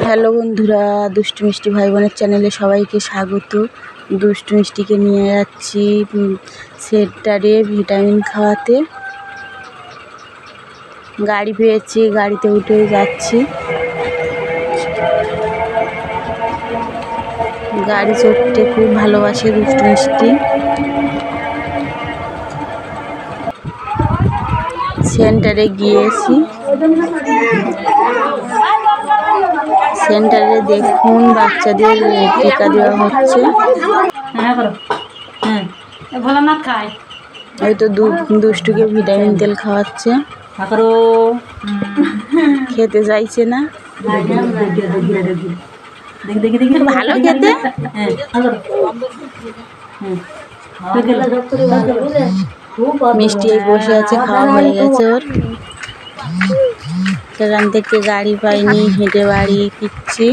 Hello বন্ধুরা, দুষ্টু মিষ্টি ভাই বোনের চ্যানেলে সবাইকে স্বাগত। দুষ্টু মিষ্টিকে নিয়ে যাচ্ছি সেন্টারে ভিটামিন খাওয়াতে। গাড়ি পেয়েছি, গাড়িতে উঠে যাচ্ছি। গাড়ি চড়তে খুব ভালোবাসে দুষ্টু মিষ্টি। সেন্টারে গিয়েছি। সেন্টারে দেখুন বাচ্চাদের টিকা দেওয়া হচ্ছে। ওই তো দুষ্টুকে ভিটামিন তেল খাওয়াচ্ছে, খেতে চাইছে না। ভালো খেতে। মিষ্টি বসে আছে, খাওয়া হয়ে গেছে ওর। সেখান থেকে গাড়ি পাইনি, হেঁটে বাড়ি ফিরছি।